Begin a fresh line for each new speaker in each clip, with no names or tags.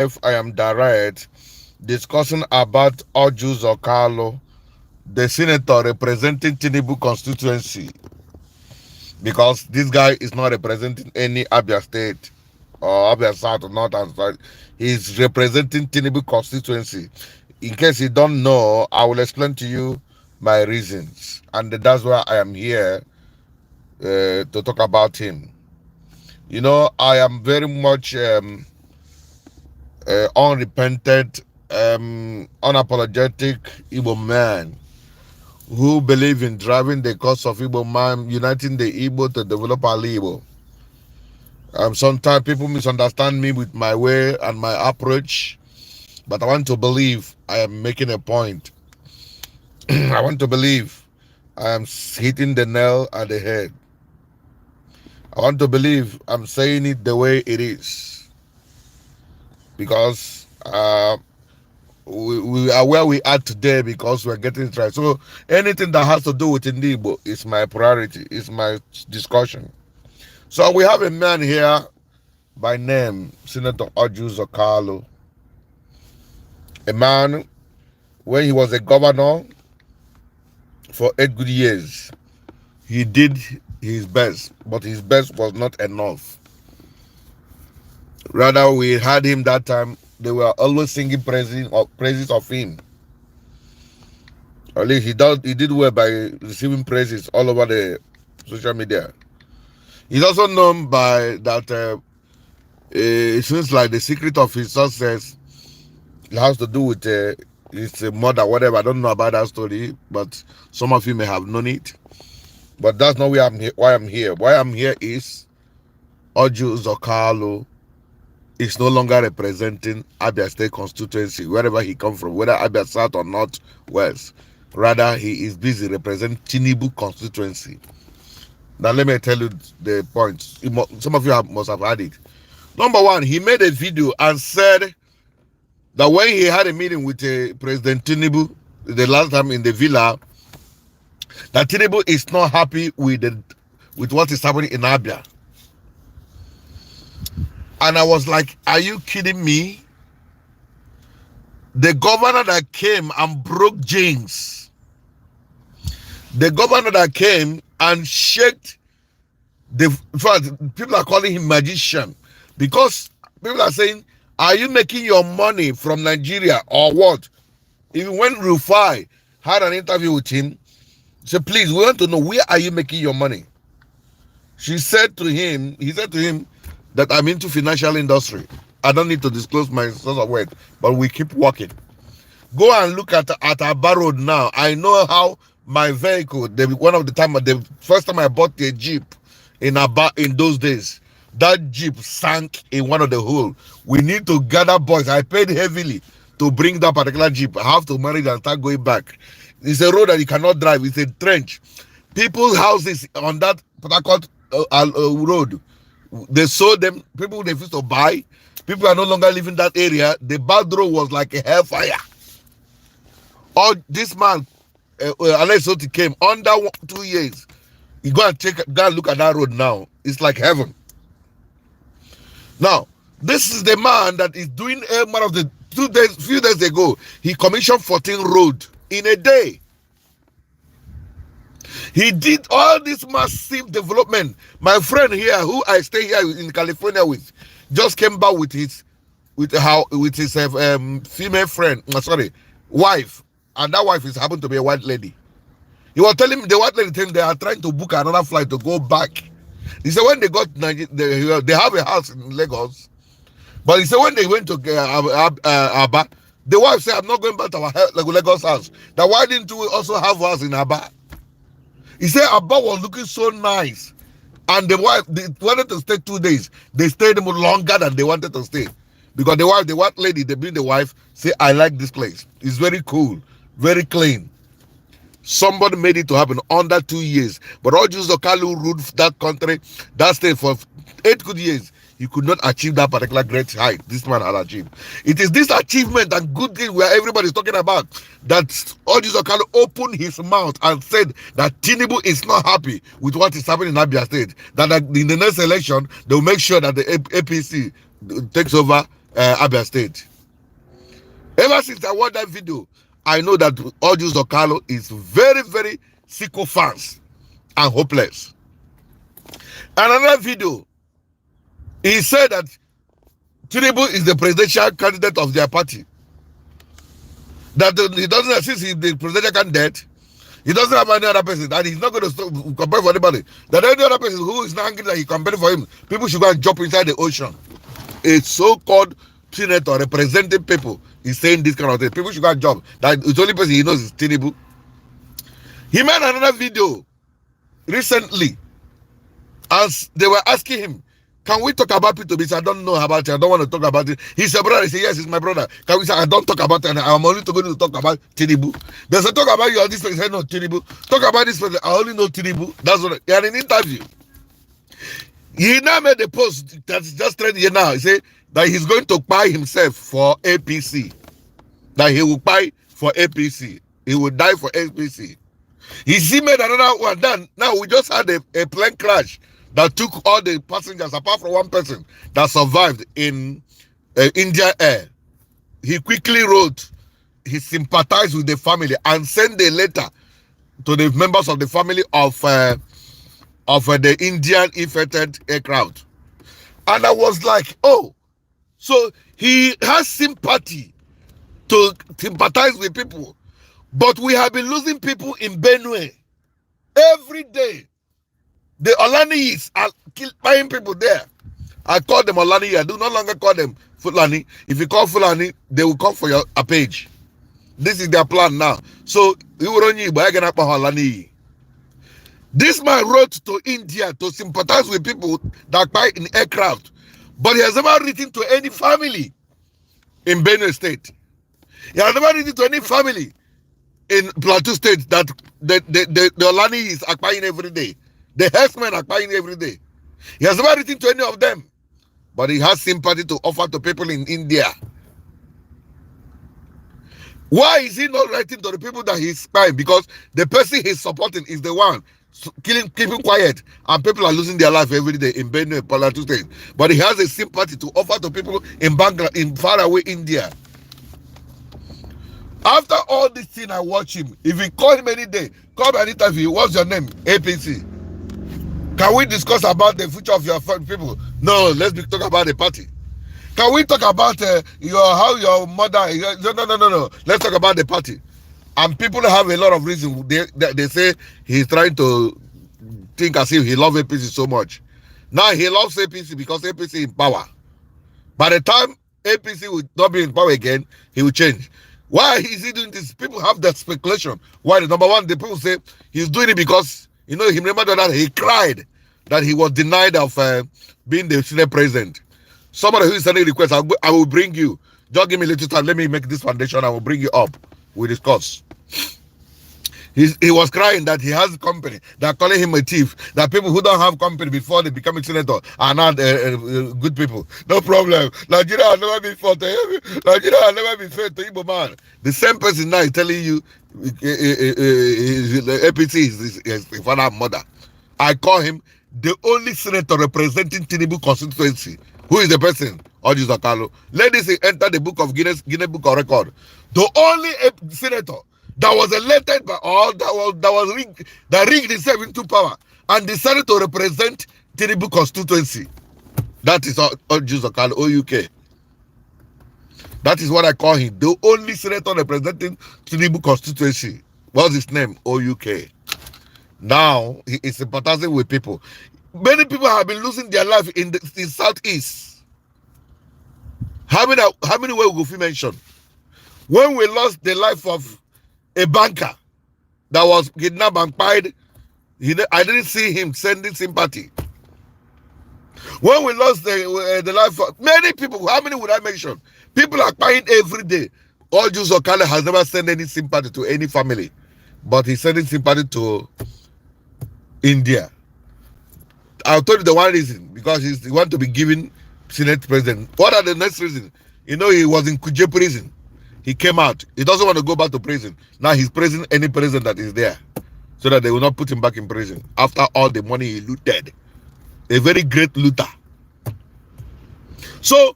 I am direct discussing about Orji Uzo Kalu, the senator representing Tinibu constituency, because this guy is not representing any Abia state or Abia South or North and South. He's representing Tinibu constituency. In case you don't know, I will explain to you my reasons, and that's why I am here to talk about him. You know, I am very much unrepentant, unapologetic Igbo man who believe in driving the cause of Igbo man, uniting the Igbo to develop our Igbo. Sometimes people misunderstand me with my way and my approach, but I want to believe I am making a point. I want to believe I am hitting the nail at the head. I want to believe I'm saying it the way it is, because we are where we are today because we're getting it right. So anything that has to do with Igbo is my priority, is my discussion. So we have a man here by name Senator Orji Uzo Kalu, a man when he was a governor for 8 good years. He did his best, but his best was not enough. Rather, we had him that time. They were always singing praises of him. At least he did well by receiving praises all over the social media. He's also known by that. It seems like the secret of his success has to do with his mother, whatever. I don't know about that story, but some of you may have known it. But that's not why I'm here. Why I'm here is Orji Uzo Kalu is no longer representing Abia State constituency, wherever he comes from, whether Abia South or North West. Rather, he is busy representing Tinibu constituency. Now, let me tell you the points. Some of you must have heard it. Number one, he made a video and said that when he had a meeting with President Tinibu the last time in the villa, that Tinibu is not happy with what is happening in Abia. And I was like, are you kidding me? The governor that came and broke chains, the governor that came and shaked in fact, people are calling him magician, because people are saying, are you making your money from Nigeria or what? Even when Rufai had an interview with him, he said, please, we want to know, where are you making your money? He said to him, that I'm into financial industry. I don't need to disclose my source of wealth, but we keep working. Go and look at Aba Road now. I know how my vehicle, the first time I bought a Jeep in Aba in those days, that Jeep sank in one of the holes. We need to gather boys. I paid heavily to bring that particular Jeep. I have to manage and start going back. It's a road that you cannot drive. It's a trench. People's houses on that Port road, they sold them. People they used to buy. People are no longer living that area. The bad road was like a hellfire. Or this man, Alex Oti, came under 2 years. You go and look at that road now. It's like heaven. Now, this is the man that is doing one of the few days ago. He commissioned 14 roads in a day. He did all this massive development. My friend here, who I stay here in California with, just came back with his female friend, wife, and that wife is happened to be a white lady. He was telling me, the white lady they are trying to book another flight to go back. He said when they got Nigeria, they have a house in Lagos, but he said when they went to Aba, the wife said, I'm not going back to our Lagos house. Now why didn't we also have a house in Aba? He said Abba was looking so nice. And the wife, they wanted to stay 2 days. They stayed longer than they wanted to stay. Because the white lady, they bring the wife, say, I like this place. It's very cool, very clean. Somebody made it to happen under 2 years. But Orji Uzo Kalu ruled that country, that state for 8 good years. He could not achieve that particular great height this man had achieved. It is this achievement and good thing where everybody's talking about that Orji Uzo Kalu opened his mouth and said that Tinibu is not happy with what is happening in Abia State. That in the next election, they will make sure that the APC takes over Abia State. Ever since I watched that video, I know that Orji Uzo Kalu is very, very sycophants and hopeless. Another video, he said that Tinibu is the presidential candidate of their party. That he doesn't, since he's the presidential candidate, he doesn't have any other person, and he's not going to compare for anybody. That any other person who is not angry that he compared for him, people should go and jump inside the ocean. A so-called senator representing people is saying this kind of thing. People should go and jump. That the only person he knows is Tinibu. He made another video recently, as they were asking him, can we talk about P2B? He said, I don't know about it. I don't want to talk about it. He's a brother. He said, yes, he's my brother. Can we say, I don't talk about it. I'm only going to talk about Tinibu. There's a talk about you on this place. He said, no, Tinibu. Talk about this place. I only know Tinibu. That's what he had an interview. He now made a post that's just trending here now. He said that he's going to buy himself for APC. That he will buy for APC. He will die for APC. He made another one. Then now we just had a plane crash that took all the passengers apart from one person that survived in India Air. He quickly wrote, he sympathized with the family and sent a letter to the members of the family of the Indian infected aircraft. And I was like, oh, so he has sympathy to sympathize with people. But we have been losing people in Benue every day. The Olaniyis are buying people there. I call them Olani. I do no longer call them Fulani. If you call Fulani, they will come for your page. This is their plan now. So, this man wrote to India to sympathize with people that buy in aircraft. But he has never written to any family in Benue State. He has never written to any family in Plateau State that the Olaniyis are buying every day. The herdsmen are buying every day. He has never written to any of them. But he has sympathy to offer to people in India. Why is he not writing to the people that he's spying? Because the person he's supporting is the one keeping quiet. And people are losing their life every day in Benue, Plateau State. But he has a sympathy to offer to people in Bangladesh, in faraway India. After all this thing, I watch him. If you call him any day, come and interview. What's your name? APC. Can we discuss about the future of your people? No, let's talk about the party. Can we talk about how your mother? No. Let's talk about the party. And people have a lot of reasons. They say he's trying to think as if he loves APC so much. Now he loves APC because APC is in power. By the time APC will not be in power again, he will change. Why is he doing this? People have that speculation. Why? Number one, the people say he's doing it because, he remember that he cried that he was denied of being the Senate president. Somebody who is sending requests, I will bring you. Just give me a little time. Let me make this foundation. I will bring you up. We discuss. He was crying that he has a company. They're calling him a thief. That people who don't have company before they become a senator are not good people. No problem. Nigeria will never be fair to him. Nigeria will never be fair to Igbo man. The same person now is telling you APC is his father and mother. I call him the only senator representing Tinibu constituency. Who is the person? Orji Uzo Kalu. Let this enter the book of Guinness Book of Record. The only senator that was elected by all that rigged himself into power and decided to represent Tinibu constituency. That is Orji Uzo Kalu, OUK. That is what I call him. The only senator representing Tinibu constituency. What's his name? OUK. Now he is sympathizing with people. Many people have been losing their life in Southeast. How many ways will we mention? When we lost the life of a banker that was kidnapped and pied, I didn't see him sending sympathy. When we lost the life of many people, how many would I mention? People are crying every day. Orji Uzo Kalu has never sent any sympathy to any family, but he's sending sympathy to India. I'll tell you the one reason, because he wants to be given Senate president. What are the next reasons? He was in Kuje prison. He came out. He doesn't want to go back to prison. Now he's praising any president that is there, so that they will not put him back in prison after all the money he looted. A very great looter. So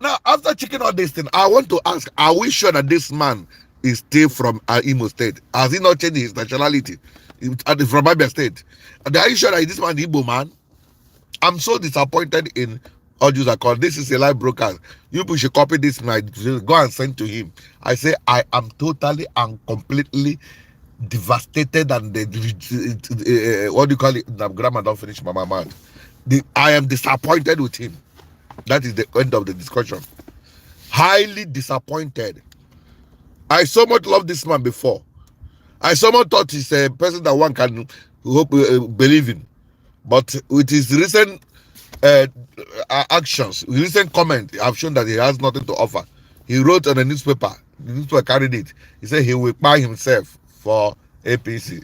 Now, after checking all this thing, I want to ask, are we sure that this man is still from Imo State? Has he not changed his nationality? From Abia State? And are you sure that this man is Igbo man? I'm so disappointed in Orji Uzo Kalu. This is a live broadcast. You people should copy this night. Go and send to him. I say I am totally and completely devastated and what do you call it? The grammar don't finish my mind. I am disappointed with him. That is the end of the discussion. Highly disappointed. I so much loved this man before. I so much thought he's a person that one can believe in. But with his recent actions, recent comment, I've shown that he has nothing to offer. He wrote on a newspaper, the newspaper carried it. He said he will buy himself for APC.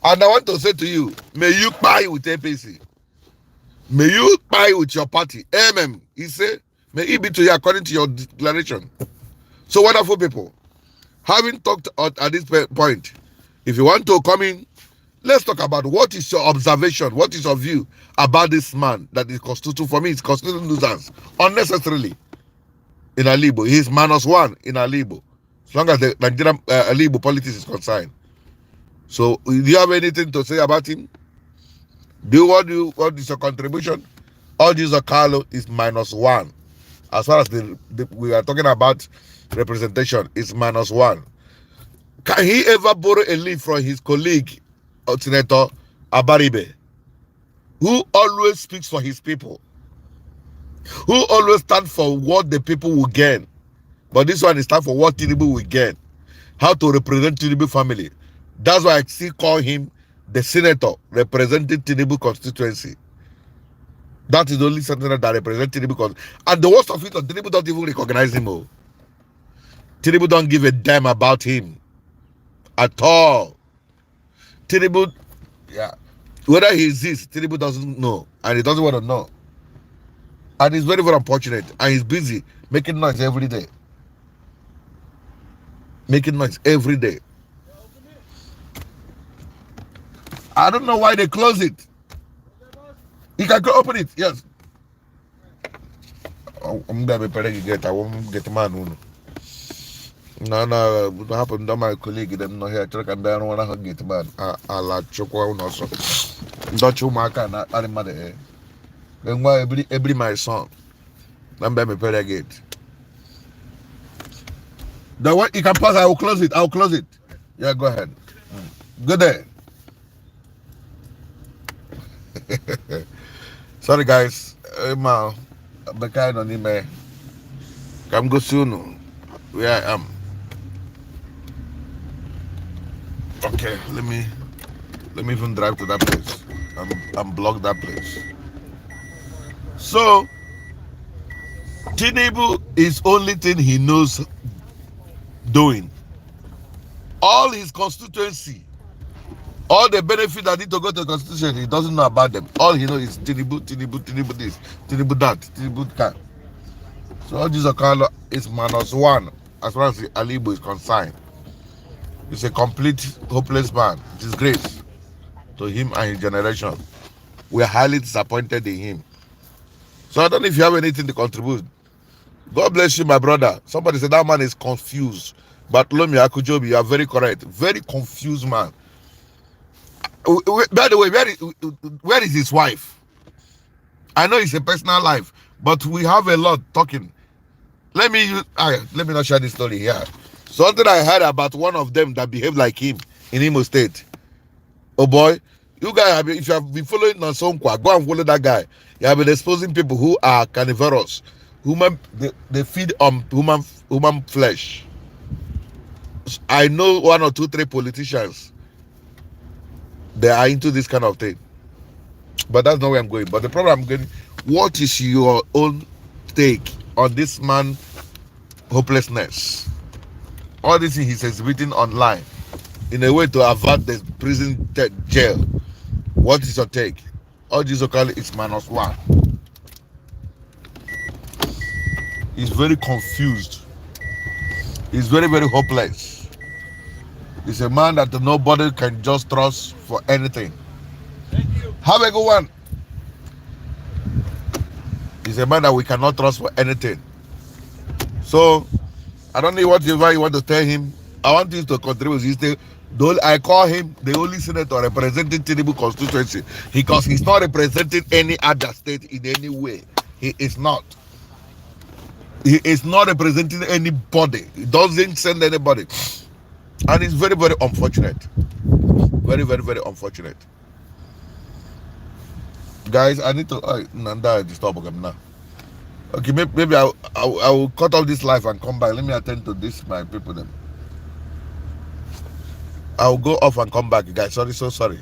And I want to say to you, may you buy with APC. May you buy with your party. Amen. He said, may it be to you according to your declaration. So wonderful people, having talked at this point, if you want to come in, let's talk about what is your observation, what is your view about this man that is constituting, for me, it's constituting nuisance unnecessarily in Alibo. He's -1 in Alibo, as long as the Nigerian Alibo politics is concerned. So, do you have anything to say about him? What is your contribution? Orji Uzo Kalu is -1. As far as we are talking about representation, it's -1. Can he ever borrow a leaf from his colleague, Senator Abaribe, who always speaks for his people, who always stands for what the people will gain? But this one is time for what Tinibu will gain, how to represent Tinibu family. That's why I still call him the senator representing Tinibu constituency. That is the only senator that represents Tinibu. And the worst of it, Tinibu don't even recognize him. Oh. Tinibu don't give a damn about him at all. Tinibu, yeah, whether he exists, Tinibu doesn't know, and he doesn't want to know. And it's very, very unfortunate. And he's busy making noise every day. Making noise every day. I don't know why they close it. You can go open it, yes. I'm gonna be preparing to get. I won't get man. No, what happened to my colleague? Them not here. I don't want to get man. I like chocolate also. Don't you mark and I mother. Then why every my son? I'm gonna be preparing to get. The one you can pass. I will close it. I'll close it. Yeah, go ahead. Good day. Sorry guys, I'm kind on him. Come go soon. Where I am. Okay, let me even drive to that place. I'm block that place. So Tinibu is only thing he knows doing. All his constituency, all the benefit that need to go to the constitution, he doesn't know about them. All he knows is Tinibu this, Tinibu that, Tinibu that. So Orji Uzo Kalu is -1 as far as the Alibo is concerned. He's a complete hopeless man. Disgrace to him and his generation. We are highly disappointed in him. So I don't know if you have anything to contribute. God bless you, my brother. Somebody said that man is confused. But Lomi Akujobi, you are very correct. Very confused man. By the way, where is his wife? I know it's a personal life, but we have a lot talking. Let me not share this story here. Something I heard about one of them that behaved like him in Imo State. Oh boy, you guys, if you have been following Nasonkwa, go and follow that guy. You have been exposing people who are carnivorous. They feed on human flesh. I know 1 or 2, 3 politicians. They are into this kind of thing. But that's not where I'm going. But the problem I'm getting, what is your own take on this man hopelessness? All this he's exhibiting online in a way to avert the prison jail. What is your take? Orji Uzo Kalu is -1. He's very confused. He's very, very hopeless. He's a man that nobody can just trust for anything. Thank you. Have a good one. He's a man that we cannot trust for anything. So I don't know whatever you want to tell him. I want you to contribute. I call him the only senator representing Tinibu constituency because he's not representing any other state in any way. He is not. He is not representing anybody. He doesn't send anybody. And it's very, very unfortunate. Very, very, very unfortunate. Guys, I need to Nanda disturb him now. Okay, maybe I will cut off this live and come back. Let me attend to this, my people. Then I'll go off and come back, guys. Sorry, so sorry.